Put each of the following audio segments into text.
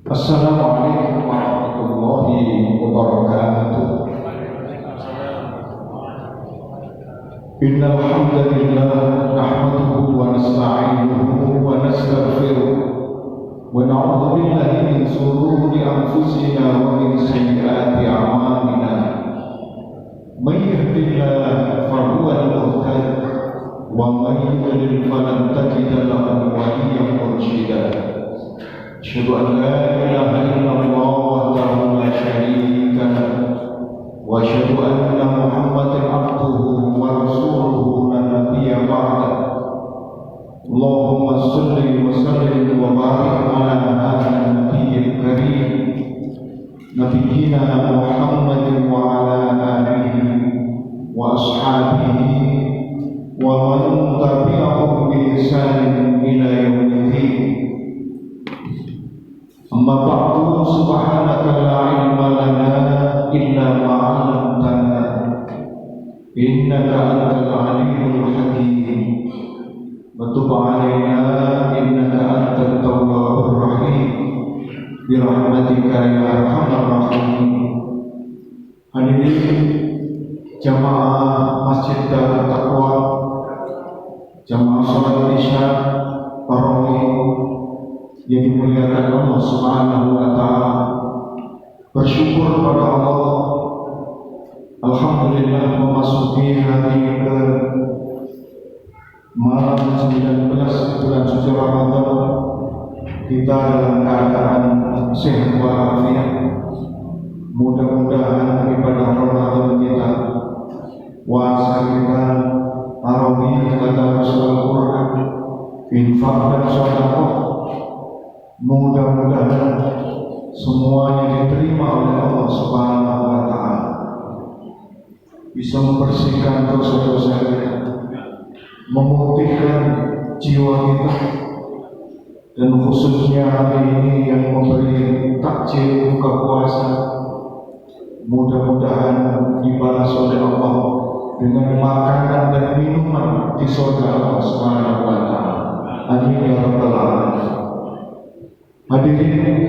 Assalamualaikum warahmatullahi wabarakatuh. Innal hamdalillah nahmaduhu wa nasta'inuhu wa nastaghfiruh wa na'udzu billahi min shururi anfusina wa min sayyiati a'malina. May yahdihillahu fahuwal muhtadi wa may yudlil falan tajida lahu waliyyan mursyida. Asyhadu an la ilaha illallah wahdahu la syarika lahu wa asyhadu anna Muhammadan abduhu wa rasuluhu la nabiyya ba'dahu. Allahumma shalli wa sallim wa barik ala hadha nabiyyil karim nabiyyina Muhammadin wa ala alihi wa ashabihi wa man tabi'ahum bi ihsanin ila yaumiddin. Amma ba'du, subhanaka la ilma lana illa ma 'allamtana innaka antal alimul hakim. Wa tub 'alaina innaka antat tawwabur rahim bi rahmatika ya arhamar rahimin. Hadirin jamaah Masjid Darut Taqwa, jamaah salat Isya tarawih yang dimuliakan Allah Subhanahu wa taala, bersyukur kepada Allah. Alhamdulillah memasuki hari ke malam 19 bulan suci Ramadan, kita dalam keadaan sehat walafiat. Mudah-mudahan ibadah Ramadan kita, puasa kita, tarawih, tadarus Al-Qur'an, infak dan sedekah, mudah-mudahan semuanya diterima oleh Allah Subhanahu wa taala, bisa membersihkan dosa-dosa kita, memutihkan jiwa kita, dan khususnya hari ini yang memberi takjil buka puasa, mudah-mudahan dibalas oleh Allah dengan makanan dan minuman di surga Allah Subhanahu wa taala. Amin ya rabbal alamin. Hadirin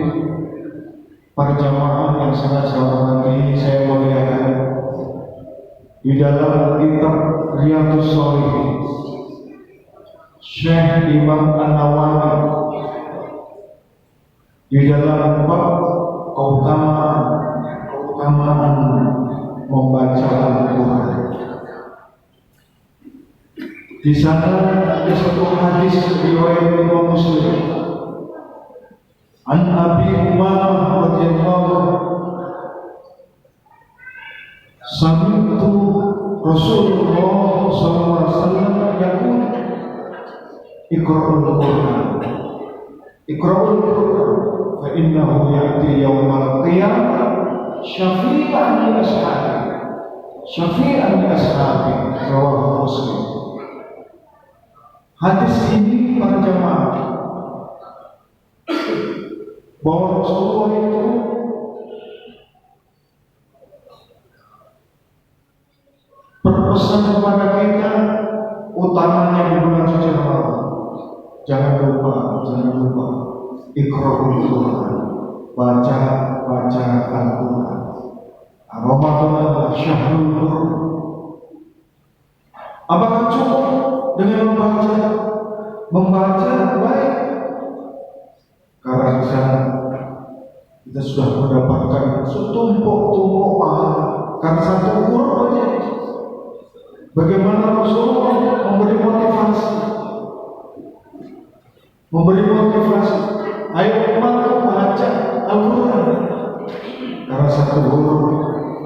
para jamaah yang sangat saya hormati, saya muliakan, di dalam kitab Riyadhus Shalihin Syekh Imam An-Nawawi di dalam bab keutamaan membaca Al-Quran, di sana ada satu hadis riwayat Imam Muslim. An Abi Umamah radhiyallahu sami'tu Rasulullah sallallahu alaihi wasallam yaqul iqra'ul Qur'an fa innahu ya'ti yawmal qiyamah syafi'an li ashabi rawahu Muslim. Hadis ini para jamaah bahwa Rasulullah itu berpesan kepada kita, utamanya di bulan suci Ramadan, jangan lupa iqra'ul Qur'an, baca Al-Quran. Ramadan adalah syahrul Qur'an. Apakah cukup dengan membaca baik? Karena kita sudah mendapatkan setumpuk-tumpuk pahala karena satu huruf saja. Bagaimana Rasulullah memberi motivasi, ayo umatku baca Al-Quran, karena satu huruf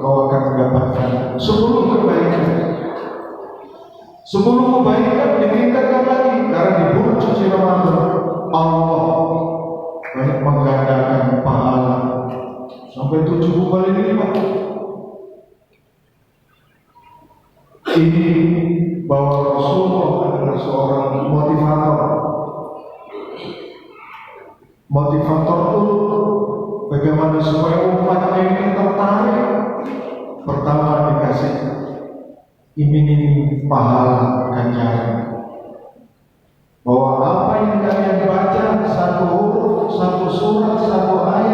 kau akan mendapatkan 10 kebaikan. 10 kebaikan ditingkatkan lagi karena di bulan suci Ramadan Allah banyak menggandakan pahala sampai 70 kali lipat. Ini bahwa Rasulullah adalah seorang motivator untuk bagaimana supaya umatnya ini tertarik. Pertama dikasih iming-iming pahala ganjaran, bahwa apa yang kalian baca, satu huruf, satu surat, satu ayat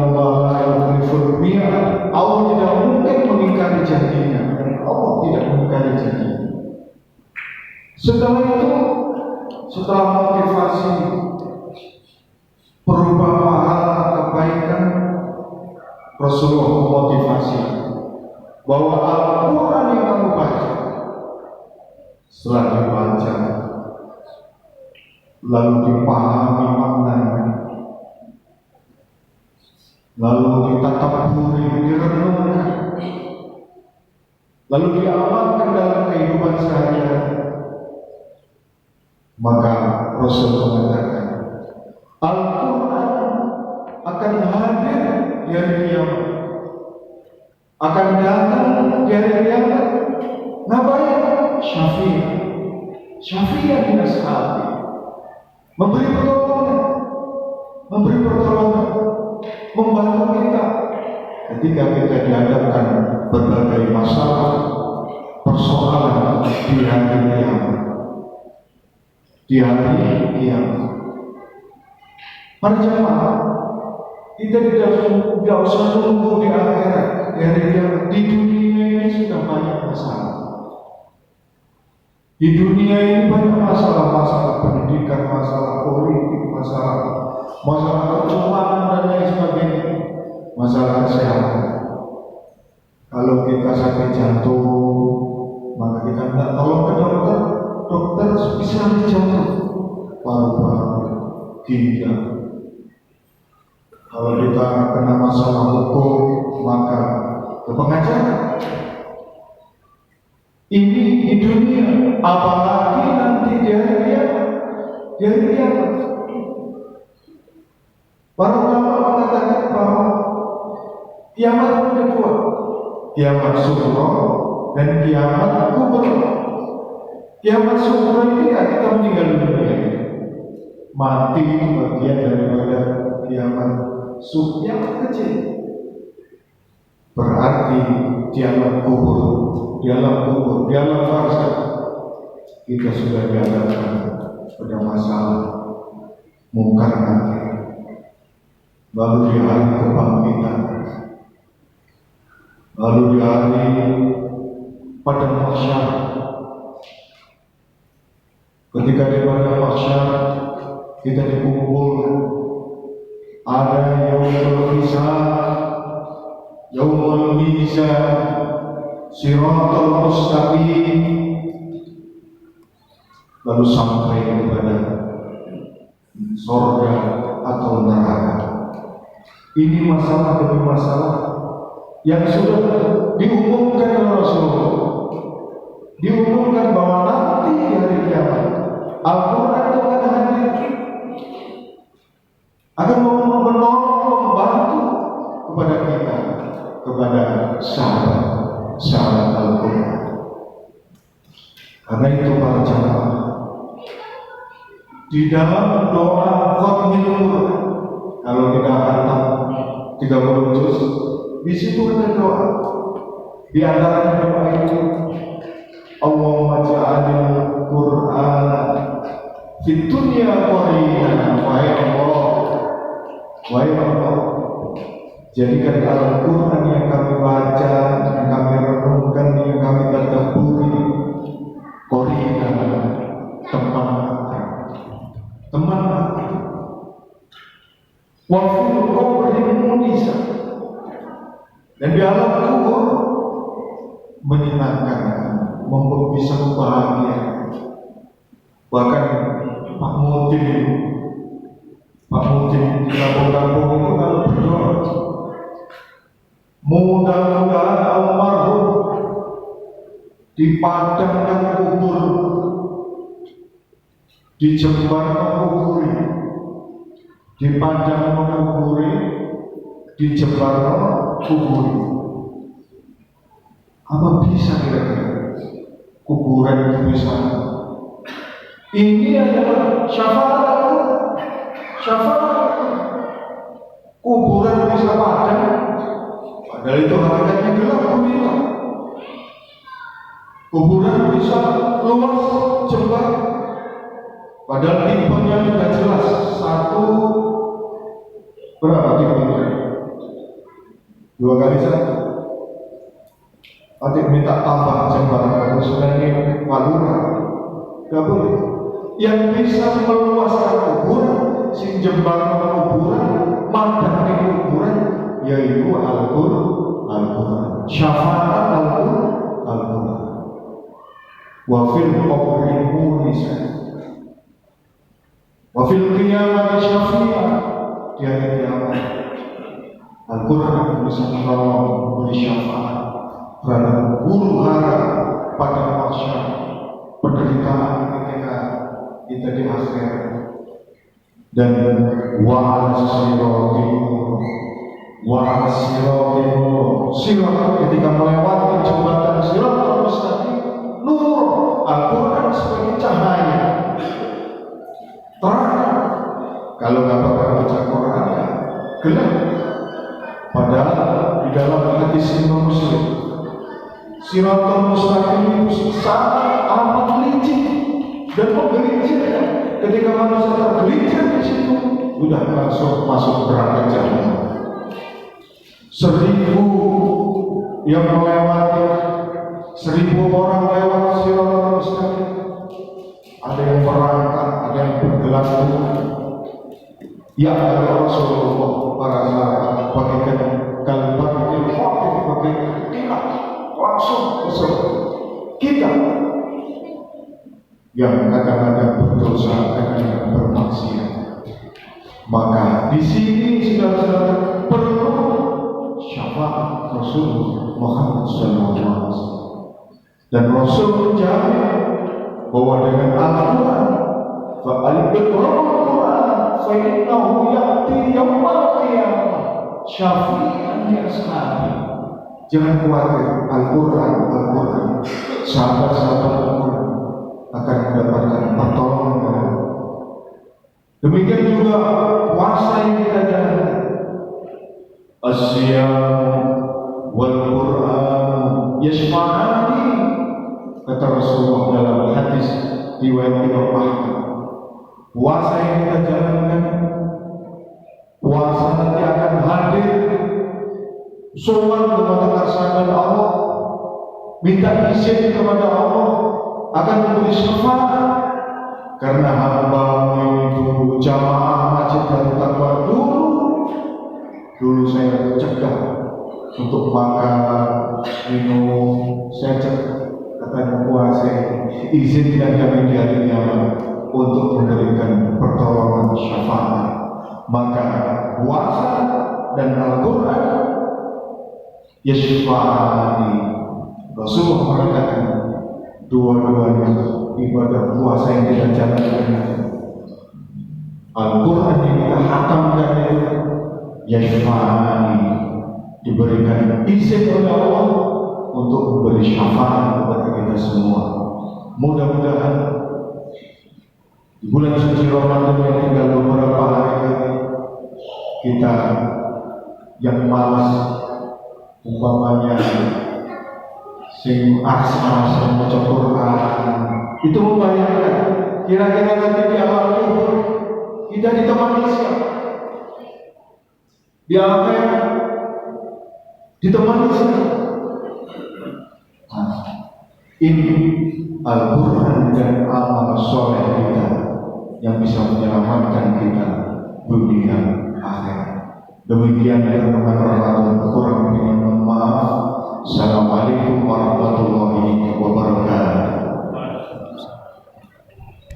innallaha la yukhliful mi'ad. Allah tidak mungkin mengingkari janjinya. Allah tidak mengingkari janjinya. Setelah itu, setelah motivasi berupa pahala kebaikan, Rasulullah memotivasi bahwa Al-Quran yang kamu baca, setelah dibaca lalu dipahami maknanya, lalu ditadabburi, direnungkan, lalu diamalkan dalam kehidupan sehari-hari, maka Rasul mengatakan Al-Quran akan hadir di hari kiamat, akan datang di hari kiamat. Ngapain? Syafi'an min ashabi, memberi pertolongan, membantu kita ketika kita dihadapkan berbagai masalah, persoalan di hari kiamat. Di hari kiamat, para jemaah, kita tidak usah menunggu di akhirat, di hari kiamat. Di dunia ini sudah banyak masalah. Di dunia ini banyak masalah pendidikan, masalah politik, masalah kecurangan dan lain sebagainya, masalah kesehatan. Kalau kita sakit jantung, maka kita minta tolong ke dokter. Dokter spesialis jantung, paru-paru, ginjal. Kalau kita kena masalah hukum, maka ke pengacara. Ini di dunia, apalagi nanti di hari kiamat. Para ulama mengatakan bahwa kiamat ada dua, kiamat sughra dan kiamat kubra. Kiamat sughra ini kita meninggal dunia, mati bagian daripada kiamat sughra yang kecil. Berarti di alam kubur, di alam barzakh, kita sudah dihadapkan pada masalah mungkar nakir. Lalu di hari kebangkitan, lalu di hari pada mahsyar. Ketika di pada mahsyar kita dikumpulkan, ada yaumul hisab, yaumul mizan, siratal mustaqim, lalu sampai kepada surga atau neraka. Ini masalah demi masalah yang sudah diumumkan oleh Rasulullah. Diumumkan bahwa nanti di hari kiamat Al-Quran itu akan hadir, akan menolong, membantu kepada kita, kepada syarat Al-Quran. Karena itu para jamaah, di dalam doa khatmil Quran, kalau kita khatam 30 juz, di situ ada doa. Di antaranya doa itu, Allahumma ja'alil Qur'an fid dunya qarinan. Wahai Allah, jadikan Al-Quran yang kami baca, yang kami renungkan, yang kami tadabburi, qarinan, teman hati. Wa fil qabri munisa, dan di alam kubur menyenangkan, bisa bahagia. Bahkan Pak Mutin di kampung-kampung itu kalau berdoa, mudah-mudahan almarhum dipadamkan kubur, dijembar kuburi, dipandang kuburi, dijembar kuburi. Apa bisa kira-kira kuburan itu bisa? Ini adalah syafaat. Kuburan bisa padam, padahal itu hakikatnya gelap gulita. Kuburan bisa luas jembar, padahal timbangnya sudah jelas. Berapa timbangnya? 2 kali 1. Adik minta tambah jembatan kerusunan ini Madura, gak boleh. Yang bisa meluaskan kuburan, sing jembatan kuburan, madang di kuburan, yaitu Al-Quran, syafaat Al-Quran. Wafil qabri munisa, wafil qiyamah syafi'ah. Di hari kiamat Al-Quran bisa menolong, memberi syafaat terhadap huru hara pada mahsyar, penderitaan ketika kita di akhirat. Dan sirat ketika melewati jembatan Siratal Mustaqim, nur Al-Quran sebagai cahaya terang. Kalau nggak pakai baca Quran ya gelap. Padahal di dalam hadis Imam Muslim, Siratal Mustaqim itu sangat amat licin dan menggelincir. Ketika manusia tergelincir di situ, sudah langsung masuk neraka jahanam. 1000 yang melewati, 1000 orang lewat Siratal Mustaqim. Ada yang berangkat, ada yang bergelantung. Ya Allah Rasulullah, para sahabat bagaikan kalbar ilfaqih, bagaikan kilat langsung masuk. Kita yang kadang-kadang berdosa, kadang-kadang bermaksiat, maka di sini saudara-saudara perlu syafaat Rasul Muhammad SAW. Dan Rasul menjamin bahwa dengan Al-Quran, fa'al-Quran fa'innahu ya'ti yawmal qiyamah syafi'an li ashabi. Jangan khawatir, Al-Quran, sahabat-sahabat Al-Quran akan mendapatkan pertolongan. Demikian juga puasa yang kita jalankan, as-siyam wal Quran yashfa'ani, kata Rasulullah dalam hadis riwayat Imam Ahmad. Puasa yang kita jalankan, puasa nanti akan hadir sowan kepada kersane Allah, minta izin kepada Allah, akan memberi syafaat. Karena hamba itu jamaah masjid dan takwa dulu saya cegah untuk makan, minum, saya cegah, katanya puasa izinkan kami di hari kiamat untuk memberikan pertolongan syafaat. Maka puasa dan Al-Quran yashfa'ani. Rasulullah mengatakan dua-duanya ibadah puasa yang kita jalankan, Al-Quran yang kita hatamkan itu yashfa'ani, diberikan izin oleh Allah untuk memberi syafaat kepada kita semua. Mudah-mudahan di bulan suci Ramadan yang tinggal beberapa hari lagi, kita yang malas umpamanya sing ars-ars membaca Quran itu membayangkan kira-kira nanti di alam kubur kita ditemani siapa? Di alam akhirat ditemani siapa? Ini Al-Quran dan amal soleh kita yang bisa menyelamatkan kita dunia akhirat. Demikian yang kurang